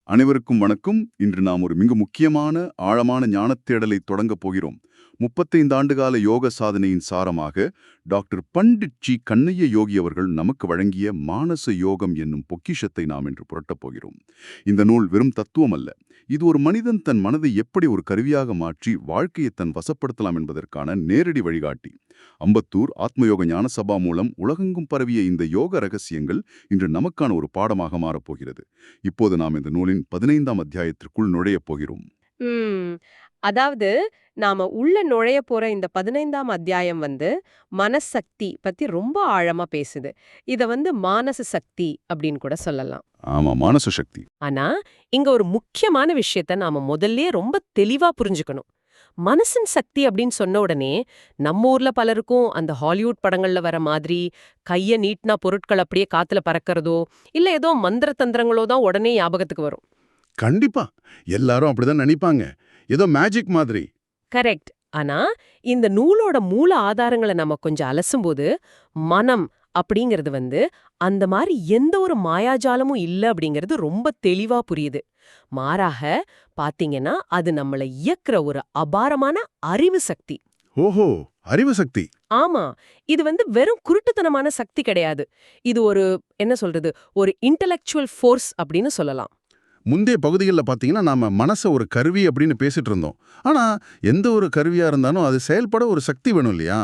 அனைவருக்கும் வணக்கம். இன்று நாம் ஒரு மிக முக்கியமான ஆழமான ஞானத் தேடலை தொடங்கப் போகிறோம். 35 ஆண்டுகால யோக சாதனையின் சாரமாக டாக்டர் பண்டிட் ஜி கண்ணைய யோகி அவர்கள் நமக்கு வழங்கிய மானச யோகம் என்னும் பொக்கிஷத்தை நாம் இன்று புரட்டப் போகிறோம். இந்த நூல் வெறும் தத்துவம் அல்ல. இது ஒரு மனிதன் தன் மனதை எப்படி ஒரு கருவியாக மாற்றி வாழ்க்கையை தன் வசப்படுத்தலாம் என்பதற்கான நேரடி வழிகாட்டி. அம்பத்தூர் ஆத்மயோக ஞான சபா மூலம் உலகெங்கும் பரவிய இந்த யோக ரகசியங்கள் இன்று நமக்கான ஒரு பாடமாக மாறப்போகிறது. இப்போது நாம் இந்த நூலின் 15ஆம் அத்தியாயத்திற்குள் நுழையப் போகிறோம். ம். அதாவது நாம உள்ள நுழைய போற இந்த 15ஆம் அத்தியாயம் மனசக்தி பத்தி ரொம்ப ஆழமா பேசுது. இத மானச சக்தி அப்படின்னு கூட சொல்லலாம். ஆமா, மானச சக்தி. ஆனா இங்க ஒரு முக்கியமான விஷயத்த நாம முதல்லயே ரொம்ப தெளிவா புரிஞ்சுக்கணும். மனசின் சக்தி அப்படின்னு சொன்ன உடனே நம்ம ஊர்ல பலருக்கும் அந்த ஹாலிவுட் படங்கள்ல வர மாதிரி கைய நீட்டினா பொருட்கள் அப்படியே காத்துல பறக்கறதோ இல்ல ஏதோ மந்திர தந்திரங்களோ தான் உடனே ஞாபகத்துக்கு வரும். கண்டிப்பா. எல்லாரும் அப்படிதான் நினைப்பாங்க. ஏதோ மேஜிக் மாதிரி. கரெக்ட். ஆனா இந்த நூலோட மூல ஆதாரங்களை நம்ம கொஞ்சம் அலசும்போது மனம் அப்படிங்கிறது அந்த மாதிரி எந்த ஒரு மாயாஜாலமும் இல்ல அப்படிங்கிறது ரொம்ப தெளிவா புரியுது. மாறாக பாத்தீங்கன்னா அது நம்மளை இயக்குற ஒரு அபாரமான அறிவு சக்தி. ஓஹோ, அறிவு சக்தி. ஆமா, இது வெறும் குருட்டுத்தனமான சக்தி கிடையாது. இது ஒரு என்ன சொல்றது, ஒரு இன்டெலெக்சுவல் ஃபோர்ஸ் அப்படின்னு சொல்லலாம். முந்தைய பகுதிகளில் பார்த்தீங்கன்னா நாம மனசை ஒரு கருவி அப்படின்னு பேசிட்டு இருந்தோம். ஆனா எந்த ஒரு கருவியா இருந்தாலும் அது செயல்பட ஒரு சக்தி வேணும் இல்லையா?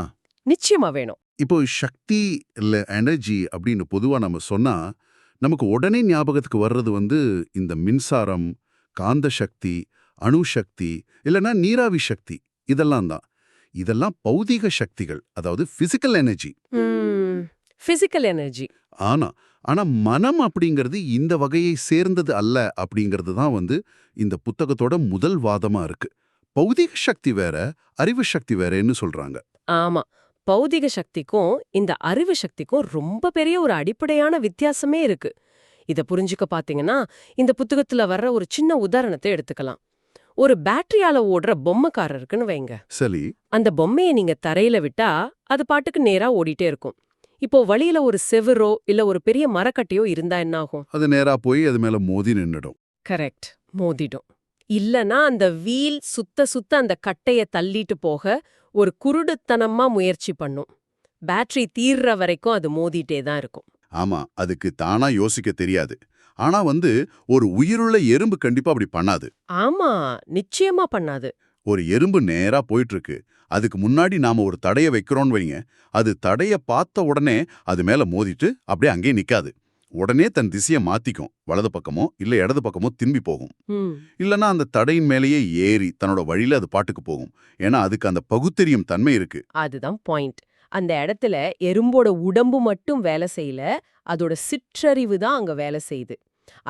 நிச்சயமா வேணும். இப்போ சக்தி இல்ல எனர்ஜி அப்படின்னு பொதுவா நம்ம சொன்னா நமக்கு உடனே ஞாபகத்துக்கு வர்றது இந்த மின்சாரம், காந்த சக்தி, அணு சக்தி இல்லைன்னா நீராவி சக்தி இதெல்லாம் தான். இதெல்லாம் பௌதிக சக்திகள், அதாவது பிசிக்கல் எனர்ஜி. Physical energy. ஆனா ஆனா மனம் அப்படிங்கிறது இந்த வகையை சேர்ந்தது அல்ல அப்படிங்கிறது தான் இந்த புத்தகத்தோட முதல் வாதமா இருக்கு. பௌதிக சக்தி வேற, அறிவு சக்தி வேறன்னு சொல்றாங்க. ஆமா, பௌதிக சக்திக்கும் இந்த அறிவு சக்திக்கும் ரொம்ப பெரிய ஒரு அடிப்படையான வித்தியாசமே இருக்கு. இத புரிஞ்சுக்க பாத்தீங்கன்னா இந்த புத்தகத்துல வர்ற ஒரு சின்ன உதாரணத்தை எடுத்துக்கலாம். ஒரு பேட்டரியால ஓடுற பொம்மைக்காரர் இருக்குன்னு வைங்க. சரி. அந்த பொம்மையை நீங்க தரையில விட்டா அது பாட்டுக்கு நேரா ஓடிட்டே இருக்கும். இப்போ வழியில ஒரு செவரோ இல்ல ஒரு பெரிய மரக்கட்டையோ இருந்தா என்ன ஆகும்? அது நேரா போய் அது மேல மோதி நின்னுடும். கரெக்ட், மோதிடும். இல்லனா அந்த வீல் சுத்த சுத்த அந்த கட்டைய தள்ளிட்டு போக ஒரு குருடுத்தனமா முயற்சி பண்ணும். பேட்டரி தீர்ற வரைக்கும் அது மோதிட்டே தான் இருக்கும். ஆமா, அதுக்கு தானா யோசிக்க தெரியாது. ஆனா ஒரு உயிருள்ள எறும்பு கண்டிப்பா அப்படி பண்ணாது. ஆமா, நிச்சயமா பண்ணாது. ஒரு எறும்பு நேரா போயிட்டு இருக்கு. அதுக்கு முன்னாடி நாம ஒரு தடைய வைக்கிறோம்னு வைங்க. அது தடைய பார்த்த உடனே அது மேல மோதிட்டு அப்படியே அங்கேயே நிக்காது. உடனே தன் திசையை மாத்திக்கும். வலது பக்கமோ இல்ல இடது பக்கமோ திரும்பி போகும். இல்லனா அந்த தடையின் மேலேயே ஏறி தன்னோட வழியில அது பாட்டுக்கு போகும். ஏன்னா அதுக்கு அந்த பகுத்தறியும் தன்மை இருக்கு. அதுதான் பாயிண்ட். அந்த இடத்துல எறும்போட உடம்பு மட்டும் வேலை செய்யல, அதோட சிற்றறிவு தான் அங்க வேலை செய்யுது.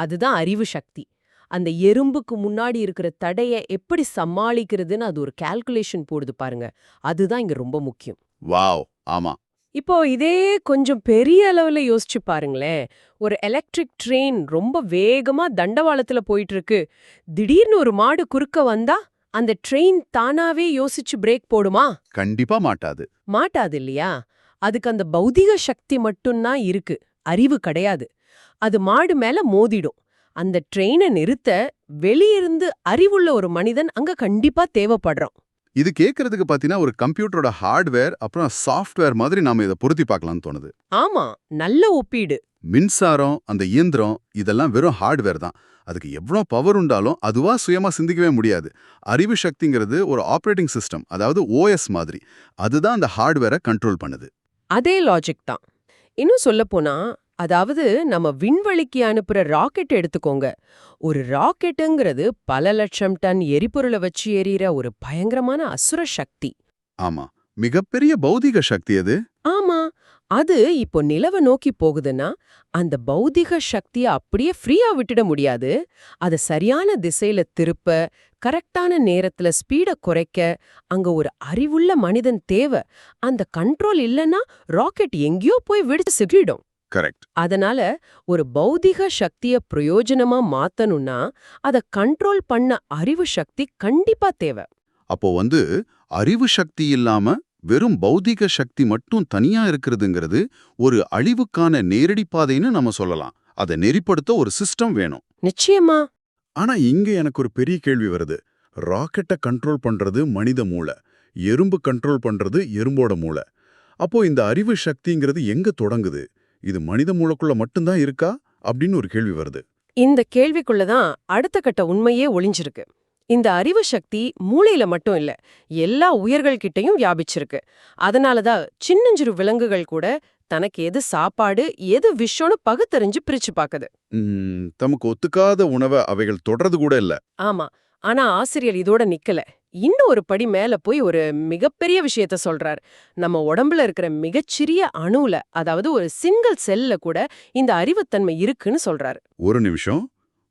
அதுதான் அறிவு சக்தி. அந்த எறும்புக்கு முன்னாடி இருக்கிற தடைய எப்படி சமாளிக்கிறதுன்னு அது ஒரு கால்குலேஷன் போடுது பாருங்க. அதுதான் இங்க ரொம்ப முக்கியம். வாவ், ஆமா. இப்போ இதே கொஞ்சம் பெரிய அளவுல யோசிச்சு பாருங்களேன். ஒரு எலக்ட்ரிக் ட்ரெயின் ரொம்ப வேகமா தண்டவாளத்துல போயிட்டு இருக்கு. திடீர்னு ஒரு மாடு குறுக்க வந்தா அந்த ட்ரெயின் தானாவே யோசிச்சு பிரேக் போடுமா? கண்டிப்பா மாட்டாது. மாட்டாது இல்லையா? அதுக்கு அந்த பௌதிக சக்தி மட்டும்தான் இருக்கு, அறிவு கிடையாது. அது மாடு மேல மோதிடும். அந்த ட்ரெயினை நிறுத்த வெளியிருந்து அறிவுள்ள ஒரு மனிதன் அங்க கண்டிப்பா தேவைப்படுறான். இது கேட்கறதுக்கு பாத்தீங்கன்னா ஒரு கம்ப்யூட்டரோட ஹார்ட்வேர் அப்புறம் சாஃப்ட்வேர் மாதிரி நாம இதை பொருத்தி பார்க்கலாம்னு தோணுது. ஆமா, நல்ல ஒப்பீடு. மின்சாரம், அந்த இயந்திரம் இதெல்லாம் வெறும் ஹார்ட்வேர் தான். அதுக்கு எவ்வளோ பவர் உண்டாலும் அதுவா சுயமா சிந்திக்கவே முடியாது. அறிவு சக்திங்கிறது ஒரு ஆப்ரேட்டிங் சிஸ்டம், அதாவது ஓஎஸ் மாதிரி. அதுதான் அந்த ஹார்ட்வேரை கண்ட்ரோல் பண்ணுது. அதே லாஜிக் தான். இன்னும் சொல்லப்போனா, அதாவது நம்ம விண்வெளிக்கு அனுப்புற ராக்கெட் எடுத்துக்கோங்க. ஒரு ராக்கெட்டுங்கிறது பல லட்சம் டன் எரிபொருளை வச்சு எறிகிற ஒரு பயங்கரமான அசுர சக்தி. ஆமா, மிகப்பெரிய பௌதிக சக்தி அது. ஆமா, அது இப்போ நிலவை நோக்கி போகுதுன்னா அந்த பௌதிக சக்தியை அப்படியே ஃப்ரீயா விட்டுட முடியாது. அதை சரியான திசையில திருப்ப, கரெக்டான நேரத்துல ஸ்பீட குறைக்க அங்க ஒரு அறிவுள்ள மனிதன் தேவை. அந்த கண்ட்ரோல் இல்லைன்னா ராக்கெட் எங்கேயோ போய் வெடிச்சு சிக்கிடும். கரெக்ட். அதனால ஒரு பௌதிக சக்திய பிரயோஜனமா மாத்தணும்னா அத கண்ட்ரோல் பண்ண அறிவு சக்தி கண்டிப்பா தேவை. அப்போ அறிவு சக்தி இல்லாம வெறும் பௌதிக சக்தி மட்டும் தனியா இருக்கிறதுங்கிறது ஒரு அழிவுக்கான நேரடி பாதைன்னு நம்ம சொல்லலாம். அதை நெறிப்படுத்த ஒரு சிஸ்டம் வேணும். நிச்சயமா. ஆனா இங்க எனக்கு ஒரு பெரிய கேள்வி வருது. ராக்கெட்டை கண்ட்ரோல் பண்றது மனித மூளை, எறும்பு கண்ட்ரோல் பண்றது எறும்போட மூளை. அப்போ இந்த அறிவு சக்திங்கிறது எங்க தொடங்குது? இது மனித மூளைக்குள்ள மட்டும்தான் இருக்கா அப்படின்னு ஒரு கேள்வி வருது. இந்த கேள்விக்குள்ளதான் அடுத்த கட்ட உண்மையே ஒளிஞ்சிருக்கு. இந்த அறிவு சக்தி மூளையில மட்டும் இல்ல, எல்லா உயிர்கள் கிட்டயும் வியாபிச்சிருக்கு. அதனாலதான் சின்னஞ்சிறு விலங்குகள் கூட தனக்கு எது சாப்பாடு எது விஷம்னு பகுத்தறிஞ்சு பிரிச்சு பாக்குது. தமக்கு ஒத்துக்காத உணவை அவைகள் தொடறது கூட இல்ல. ஆமா. ஆனா ஆசிரியர் இதோட நிக்கல. இன்னும் ஒரு படி மேல போய் ஒரு மிகப்பெரிய விஷயத்த சொல்றார். நம்ம உடம்புல இருக்கிற மிகச்சிறிய அணுல, அதாவது ஒரு சிங்கிள் செல்ல கூட இந்த அறிவுத்தன்மை இருக்குன்னு சொல்றாரு. ஒரு நிமிஷம்.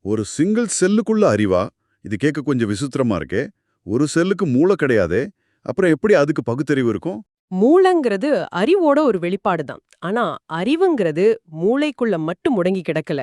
ஒரு சிங்கிள் செல்லுக்குள்ள அறிவா? இது கேட்க கொஞ்சம் விசித்திரமா இருக்கே. ஒரு செல்லுக்கு மூளை கிடையாதே, அப்புறம் எப்படி அதுக்கு பகுத்தறிவு இருக்கும்? மூளைங்கிறது அறிவோட ஒரு வெளிப்பாடு தான். ஆனா அறிவுங்கிறது மூளைக்குள்ள மட்டும் முடங்கி கிடக்கல.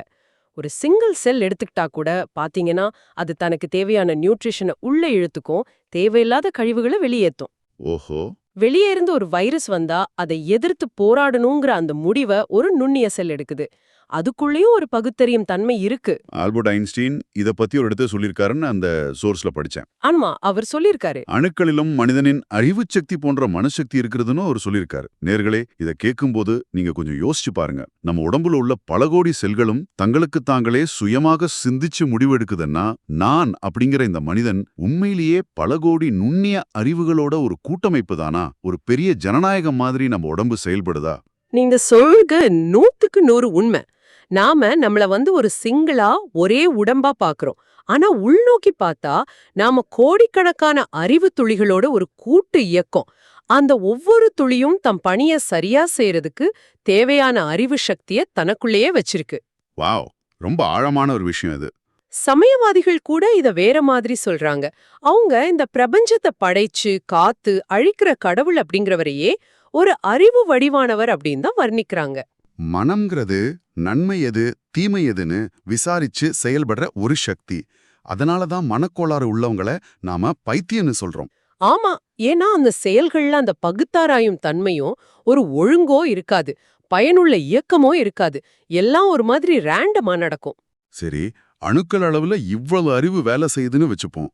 ஒரு சிங்கிள் செல் எடுத்துக்கிட்டா கூட பாத்தீங்கன்னா அது தனக்கு தேவையான நியூட்ரிஷனை உள்ள இழுத்துக்கும், தேவையில்லாத கழிவுகளை வெளியேத்தும். ஓஹோ. வெளியே இருந்து ஒரு வைரஸ் வந்தா அதை எதிர்த்து போராடணுங்கிற அந்த முடிவை ஒரு நுண்ணிய செல் எடுக்குது. அதுக்குள்ளேயும் ஒரு பகுத்தறியும் தன்மை இருக்கு. ஆல்பர்ட் ஐன்ஸ்டீன் இத பத்தி ஒரு இடத்துல சொல்லியிருக்காருன்னு அந்த சோர்ஸ்ல படிச்சேன். ஆமா, அவர் சொல்லியிருக்காரு. அணுக்களிலும் மனிதனின் அறிவுச் சக்தி போன்ற மனசக்தி இருக்குதுன்னு அவர் சொல்லியிருக்காரு. நேர்களே, இத கேட்கும்போது நீங்க கொஞ்சம் யோசிச்சு பாருங்க. நம்ம உடம்புல உள்ள பல கோடி செல்களும் தங்களுக்கு தாங்களே சுயமாக சிந்திச்சு முடிவெடுக்குதுன்னா, நான் அப்படிங்கிற இந்த மனிதன் உண்மையிலேயே பல கோடி நுண்ணிய அறிவுகளோட ஒரு கூட்டமைப்பு தானா? ஒரு பெரிய ஜனநாயகம் மாதிரி நம்ம உடம்பு செயல்படுதா? நீங்க சொல்க 100க்கு 100 உண்மை. நாம நம்மள ஒரு சிங்கிளா ஒரே உடம்பா பாக்குறோம். ஆனா உள்நோக்கி பார்த்தா நாம கோடிக்கணக்கான அறிவு துளிகளோட ஒரு கூட்டு இயக்கம். அந்த ஒவ்வொரு துளியும் தம் பணிய சரியா செய்யறதுக்கு தேவையான அறிவு சக்திய தனக்குள்ளேயே வச்சிருக்கு. வாவ், ரொம்ப ஆழமான ஒரு விஷயம் இது. சமயவாதிகள் கூட இத வேற மாதிரி சொல்றாங்க. அவங்க இந்த பிரபஞ்சத்தை படைச்சு காத்து அழிக்கிற கடவுள் அப்படிங்கிறவரையே ஒரு அறிவு வடிவானவர் அப்படின்னு தான் வர்ணிக்கிறாங்க. மனம்ங்கிறது நன்மை எது தீமை எதுன்னு விசாரிச்சு செயல்படுற ஒரு சக்தி. அதனாலதான் மனக்கோளாறு உள்ளவங்கள நாம பைத்தியம்னு சொல்றோம். ஆமா, ஏன்னா அந்த செயல்கள்ல அந்த பகுத்தாராயும் தன்மையும் ஒரு ஒழுங்கோ இருக்காது, பயனுள்ள இயக்கமோ இருக்காது. எல்லாம் ஒரு மாதிரி ரேண்டமா நடக்கும். சரி, அணுக்கள் அளவுல இவ்வளவு அறிவு வேலை செய்யுதுன்னு வச்சுப்போம்.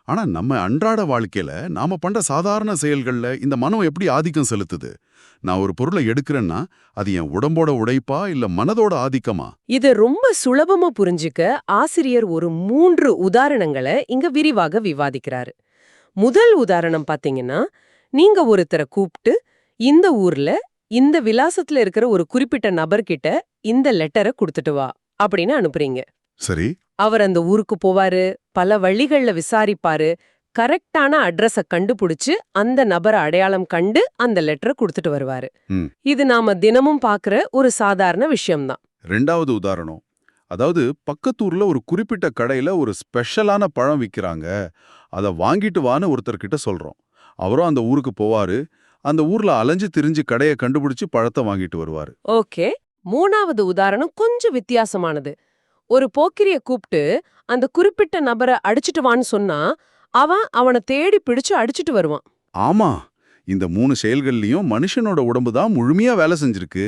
ஆனா நம்ம அன்றாட வாழ்க்கையில நாம பண்ற சாதாரண செயல்கள்ல இந்த மனம் எப்படி ஆதிக்கம் செலுத்துது? நான் ஒரு பொருளை எடுக்கிறேன்னா அது என் உடம்போட உடைப்பா இல்ல மனதோட ஆதிக்கமா? இத ரொம்ப சுலபமா புரிஞ்சுக்க ஆசிரியர் ஒரு 3 உதாரணங்களை இங்க விரிவாக விவாதிக்கிறாரு. முதல் உதாரணம் பாத்தீங்கன்னா, நீங்க ஒருத்தரை கூப்பிட்டு இந்த ஊர்ல இந்த விலாசத்துல இருக்கிற ஒரு குறிப்பிட்ட நபர்கிட்ட இந்த லெட்டரை கொடுத்துட்டு வா அப்படின்னு அனுப்புறீங்க. சரி. அவர் அந்த ஊருக்கு போவாரு, பல வழிகள்ல விசாரிப்பாரு, கரெக்டான அட்ரஸ கண்டுபிடிச்சு அந்த நபரை அடையாளம் கண்டு அந்த லெட்டரை கொடுத்துட்டு வருவாரு. இது நாம தினமும் பாக்குற ஒரு சாதாரண விஷயம்தான். ரெண்டாவது உதாரணம், அதாவது பக்கத்தூர்ல ஒரு குறிப்பிட்ட கடையில ஒரு ஸ்பெஷலான பழம் விக்கிறாங்க, அதை வாங்கிட்டு வான்னு ஒருத்தர்கிட்ட சொல்றோம். அவரும் அந்த ஊருக்கு போவாரு, அந்த ஊர்ல அலைஞ்சு திரிஞ்சு கடையை கண்டுபிடிச்சு பழத்தை வாங்கிட்டு வருவாரு. ஓகே. மூணாவது உதாரணம் கொஞ்சம் வித்தியாசமானது. ஒரு போக்கிரிய கூப்பிட்டு அந்த குறிப்பிட்ட நபரை அடிச்சிட்டு வான்னு சொன்னா அவனை தேடி பிடிச்சு அடிச்சிட்டு வருவான். ஆமா, இந்த 3 செயல்கள்லயும் மனுஷனோட உடம்பு தான் முழுமையா வேலை செஞ்சிருக்கு.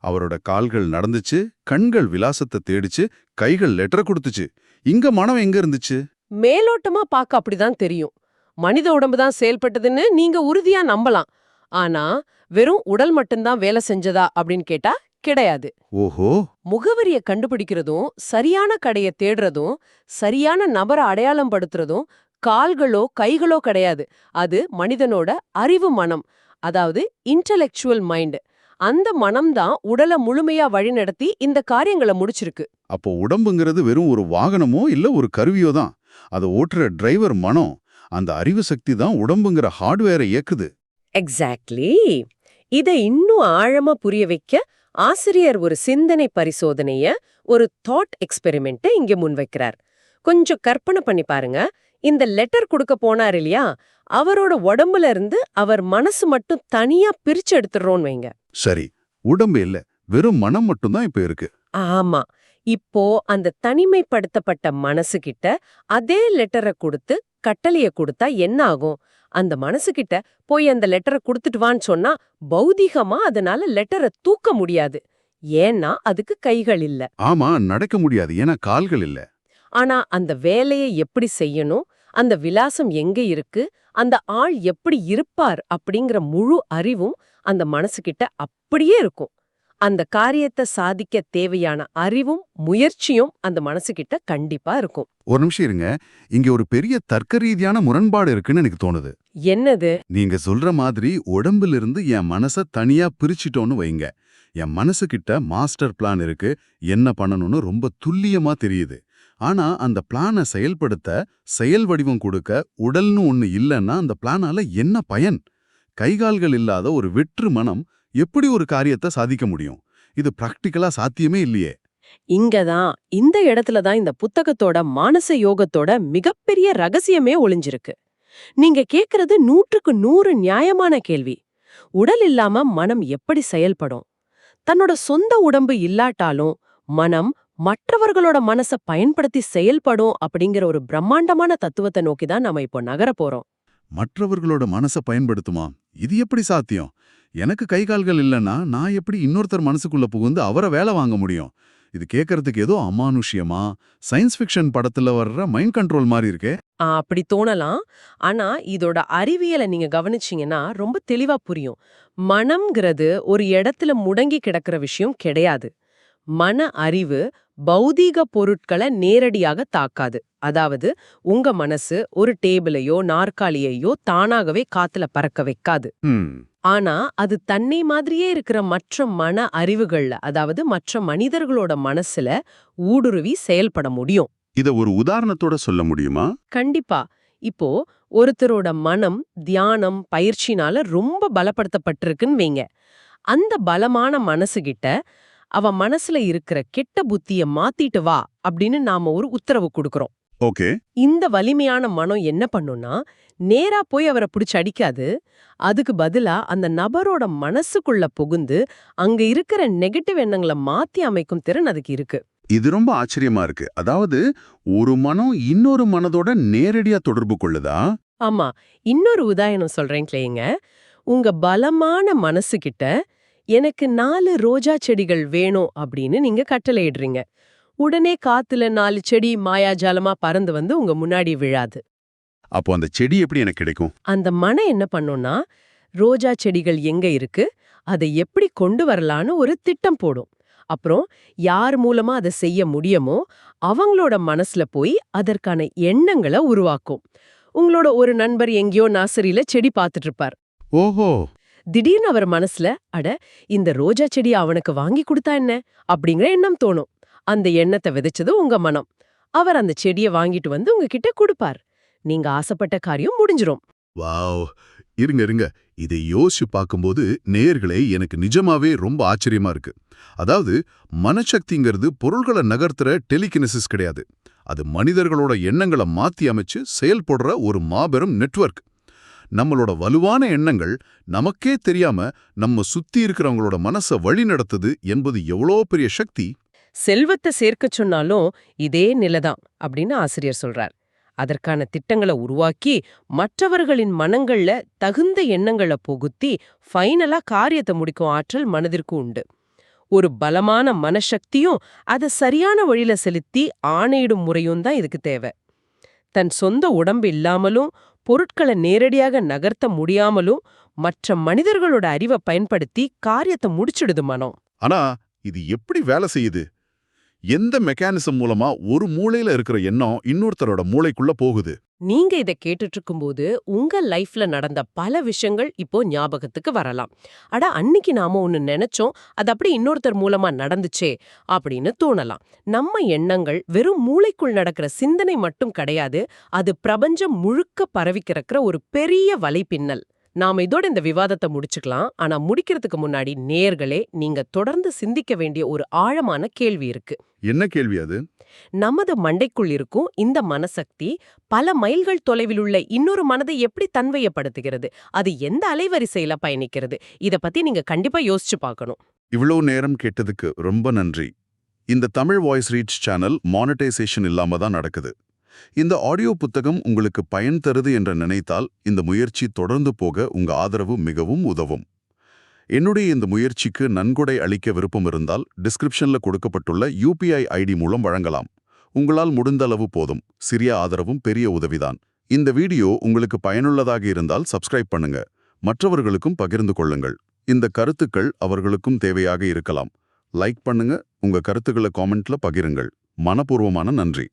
அவரோட கால்கள் நடந்துச்சு, கண்கள் விலாசத்தை தேடிச்சு, கைகள் லெட்டர் கொடுத்துச்சு. இங்க மனம் எங்க இருந்துச்சு? மேலோட்டமா பார்க்க அப்படிதான் தெரியும். மனித உடம்பு தான் செயல்பட்டதுன்னு நீங்க உறுதியா நம்பலாம். ஆனா வெறும் உடல் மட்டும்தான் வேலை செஞ்சதா அப்படின்னு கேட்டா கிடையாது. ஓஹோ. முகவரிய கண்டுபிடிக்கிறதும் சரியான கடையை தேடுறதும் சரியான நபரை அடையாளம் படுத்துறதும் கால்களோ கைகளோ கிடையாது. அது மனிதனோட அறிவு மனம், அதாவது இன்டலெக்சுவல் மைண்ட். அந்த மனம்தான் உடலை முழுமையா வழிநடத்தி இந்த காரியங்களை முடிச்சிருக்கு. அப்போ உடம்புங்கிறது வெறும் ஒரு வாகனமோ இல்ல ஒரு கருவியோ தான். அதை ஓட்டுற டிரைவர் மனம். அந்த அறிவு சக்தி தான் உடம்புங்கிற ஹார்ட்வேரை இயக்குது. எக்ஸாக்ட்லி. இதை இன்னும் ஆழமா புரிய வைக்க ஆசிரியர் ஒரு சிந்தனை பரிசோதனைய, ஒரு தாட் எக்ஸ்பெரிமெண்ட்டை இங்க முன்வைக்கிறார். கொஞ்சம் கற்பனை பண்ணி பாருங்க. இந்த லெட்டர் கொடுக்க போனார் இல்லையா, அவரோட உடம்புல இருந்து அவர் மனசு மட்டும் தனியா பிரிச்சு எடுத்துறோன்னு வைங்க. சரி, உடம்பு இல்ல, வெறும் மனம் மட்டும்தான் இப்ப இருக்கு. ஆமா. இப்போ அந்த தனிமைப்படுத்தப்பட்ட மனசு கிட்ட அதே லெட்டரை கொடுத்து கட்டளைய கொடுத்தா என்ன ஆகும்? அந்த மனசு கிட்ட போய் அந்த லெட்டரை கொடுத்துட்டு வான்னு சொன்னா பௌதிகமா அதனால லெட்டரை தூக்க முடியாது. ஏன்னா அதுக்கு கைகள் இல்ல. ஆமா, நடக்க முடியாது, ஏன்னா கால்கள் இல்ல. ஆனா அந்த வேலையை எப்படி செய்யணும், அந்த விலாசம் எங்க இருக்கு, அந்த ஆள் எப்படி இருப்பார் அப்படிங்கிற முழு அறிவும் அந்த மனசுகிட்ட அப்படியே இருக்கும். அந்த காரியத்தை சாதிக்க தேவையான அறிவும் முயற்சியும் அந்த மனசுகிட்ட கண்டிப்பா இருக்கும். ஒரு நிமிஷம் இருங்க. இங்க ஒரு பெரிய தர்க்க ரீதியான முரண்பாடு இருக்குன்னு எனக்கு தோணுது. என்னது? நீங்க சொல்ற மாதிரி உடம்பிலிருந்து என் மனச தனியா பிரிச்சிட்டோன்னு வைங்க. என் மனசுகிட்ட மாஸ்டர் பிளான் இருக்கு, என்ன பண்ணணும்னு ரொம்ப துல்லியமா தெரியுது. ஆனா அந்த பிளானை செயல்படுத்த, செயல் வடிவம் கொடுக்க உடல்னு ஒண்ணு இல்லைன்னா அந்த பிளானால என்ன பயன்? கைகால்கள் இல்லாத ஒரு வெற்று மனம் எப்படி ஒரு காரியத்தை சாதிக்க முடியும்? இது பிராக்டிக்கலா சாத்தியமே இல்லையே. இங்கதான், இந்த இடத்துல தான் இந்த புத்தகத்தோட மானச யோகத்தோட மிகப்பெரிய ரகசியமே ஒளிஞ்சிருக்கு. நீங்க கேக்குறது 100க்கு 100 நியாயமான கேள்வி. உடல் இல்லாம மனம் எப்படி செயல்படும்? தன்னோட சொந்த உடம்பு இல்லாட்டாலும் மனம் மற்றவர்களோட மனச பயன்படுத்தி செயல்படும் அப்படிங்கிற ஒரு பிரம்மாண்டமான தத்துவத்தை நோக்கி தான் நாம இப்போ நகர போறோம். மற்றவர்களோட மனச பயன்படுத்துமா? இது எப்படி சாத்தியம்? எனக்கு கைகால்கள் இல்லைன்னா நான் எப்படி இன்னொருத்தர் மனசுக்குள்ள புகுந்து அவரை வேலை வாங்க முடியும்? இது கேட்கறதுக்கு ஏதோ அமானுஷ்யமா சயின்ஸ் ஃபிக்ஷன் படத்துல வர்ற மைண்ட் கண்ட்ரோல் மாதிரி இருக்கே. அப்படி தோணலாம். ஆனா இதோட அறிவியலை நீங்க கவனிச்சீங்கன்னா ரொம்ப தெளிவா புரியும். மனம்ங்கிறது ஒரு இடத்துல முடங்கி கிடக்கிற விஷயம் கிடையாது. மன அறிவு பௌதீக பொருட்களை நேரடியாக தாக்காது. அதாவது உங்க மனசு ஒரு டேபிளையோ நாற்காலியையோ தானாகவே காத்துல பறக்க வைக்காது. ஆனா அது தன்னை மாதிரியே இருக்கிற மற்ற மன அறிவுகள்ல, அதாவது மற்ற மனிதர்களோட மனசுல ஊடுருவி செயல்பட முடியும். இத ஒரு உதாரணத்தோட சொல்ல முடியுமா? கண்டிப்பா. இப்போ ஒருத்தரோட மனம் தியானம் பயிற்சினால ரொம்ப பலப்படுத்தப்பட்டிருக்குன்னு வைங்க. அந்த பலமான மனசுகிட்ட அவ மனசுல இருக்கிற கெட்ட புத்திய மாத்திட்டு வா அப்படின்னு நாம ஒரு உத்தரவு கொடுக்கறோம். ஓகே. இந்த வலிமையான மனம் என்ன பண்ணும்னா, நேரா போய் அவரை பிடிச்சு அடிக்காது. அதுக்கு பதிலா அந்த நபரோட மனசுக்குள்ள புகுந்து அங்க இருக்கிற நெகட்டிவ் எண்ணங்களை மாத்தி அமைக்கும் திறன் அதுக்கு இருக்கு. இது ரொம்ப ஆச்சரியமா இருக்கு. அதாவது ஒரு மனம் இன்னொரு மனதோட நேரடியா தொடர்பு கொள்ளுதா? ஆமா. இன்னொரு உதாரணம் சொல்றேன் கேளுங்க. உங்க பலமான மனசுகிட்ட எனக்கு 4 ரோஜா செடிகள் வேணும் அப்படின்னு நீங்க கட்டளையிடுறீங்க. உடனே காத்துல 4 செடி மாயாஜாலமா பறந்து வந்து உங்க முன்னாடி விழாது. அப்போ அந்த செடி எப்படி எனக்கு கிடைக்கும்? அந்த மனம் என்ன பண்ணும்னா, ரோஜா செடிகள் எங்க இருக்கு, அதை எப்படி கொண்டு வரலான்னு ஒரு திட்டம் போடும். அப்புறம் யார் மூலமா அதை செய்ய முடியுமோ அவங்களோட மனசுல போய் அதற்கான எண்ணங்களை உருவாக்கும். உங்களோட ஒரு நண்பர் எங்கேயோ நர்சரியில செடி பார்த்துட்டு இருப்பார். ஓஹோ. திடீர்னு அவர் மனசுல, அட இந்த ரோஜா செடி அவனுக்கு வாங்கி கொடுத்தா என்ன அப்படிங்கிற எண்ணம் தோணும். அந்த எண்ணத்தை விதைச்சது உங்க மனம். அவர் அந்த செடியை வாங்கிட்டு வந்து உங்ககிட்ட கொடுப்பார். நீங்க ஆசைப்பட்ட காரியம் முடிஞ்சிரும். வாவ். இருங்க. இதை யோசிச்சு பார்க்கும்போது நேயர்களே எனக்கு நிஜமாவே ரொம்ப ஆச்சரியமா இருக்கு. அதாவது மனசக்திங்கிறது பொருள்களை நகர்த்துற டெலிகினசிஸ் கிடையாது. அது மனிதர்களோட எண்ணங்களை மாத்தி அமைச்சு செயல்படுற ஒரு மாபெரும் நெட்வொர்க். நம்மளோட வலுவான எண்ணங்கள் நமக்கே தெரியாம நம்ம சுத்தி இருக்கிறவங்களோட மனசை வழி நடத்துது என்பது எவ்வளோ பெரிய சக்தி. செல்வத்தை சேர்க்கச் சொன்னாலும் இதே நிலைதான் அப்படின்னு ஆசிரியர் சொல்றார். அதற்கான திட்டங்களை உருவாக்கி மற்றவர்களின் மனங்கள்ல தகுந்த எண்ணங்களை புகுத்தி ஃபைனலா காரியத்தை முடிக்கும் ஆற்றல் மனதிற்கு உண்டு. ஒரு பலமான மனசக்தியும் அதை சரியான வழியில செலுத்தி ஆணையிடும் முறையும் தான் இதுக்கு தேவை. தன் சொந்த உடம்பு இல்லாமலும் பொருட்களை நேரடியாக நகர்த்த முடியாமலும் மற்ற மனிதர்களோட அறிவை பயன்படுத்தி காரியத்தை முடிச்சிடுது மனம். ஆனா இது எப்படி வேலை செய்யுது? எந்த மெக்கானிசம் மூலமா ஒரு மூளையில இருக்கிற எண்ணம் இன்னொருத்தரோட மூளைக்குள்ள போகுது? நீங்க இதை கேட்டுட்டு இருக்கும்போது உங்க லைஃப்ல நடந்த பல விஷயங்கள் இப்போ ஞாபகத்துக்கு வரலாம். அட அன்னைக்கு நாம ஒன்னு நினைச்சோம், அது அப்படி இன்னொருத்தர் மூலமா நடந்துச்சே அப்படின்னு தோணலாம். நம்ம எண்ணங்கள் வெறும் மூளைக்குள் நடக்கிற சிந்தனை மட்டும் கிடையாது, அது பிரபஞ்சம் முழுக்க பரவி கிடக்கிற ஒரு பெரிய வலைப்பின்னல். நாம இதோட இந்த விவாதத்தை முடிச்சுக்கலாம். ஆனா முடிக்கிறதுக்கு முன்னாடி நேயர்களே, நீங்க தொடர்ந்து சிந்திக்க வேண்டிய ஒரு ஆழமான கேள்வி இருக்கு. என்ன கேள்வி அது? நமது மண்டைக்குள் இருக்கும் இந்த மனசக்தி பல மைல்கள் தொலைவில் உள்ள இன்னொரு மனதை எப்படி தன்மையப்படுத்துகிறது, அது எந்த அலைவரிசையில பயணிக்கிறது, இத பத்தி நீங்க கண்டிப்பா யோசிச்சு பார்க்கணும். இவ்வளவு நேரம் கேட்டதுக்கு ரொம்ப நன்றி. இந்த Tamil voice reach channel monetisation இல்லாம தான் நடக்குது. இந்த ஆடியோ புத்தகம் உங்களுக்கு பயன் தருது என்று நினைத்தால் இந்த முயற்சி தொடர்ந்து போக உங்க ஆதரவு மிகவும் உதவும். என்னுடைய இந்த முயற்சிக்கு நன்கொடை அளிக்க விருப்பம் இருந்தால் டிஸ்கிரிப்ஷன்ல கொடுக்கப்பட்டுள்ள UPI ID மூலம் வழங்கலாம். உங்களால் முடிந்த அளவு போதும். சிறிய ஆதரவும் பெரிய உதவிதான். இந்த வீடியோ உங்களுக்கு பயனுள்ளதாக இருந்தால் சப்ஸ்கிரைப் பண்ணுங்க. மற்றவர்களுக்கும் பகிர்ந்து கொள்ளுங்கள். இந்த கருத்துக்கள் அவர்களுக்கும் தேவையாக இருக்கலாம். லைக் பண்ணுங்க, உங்க கருத்துக்களை காமெண்ட்ல பகிருங்கள். மனப்பூர்வமான நன்றி.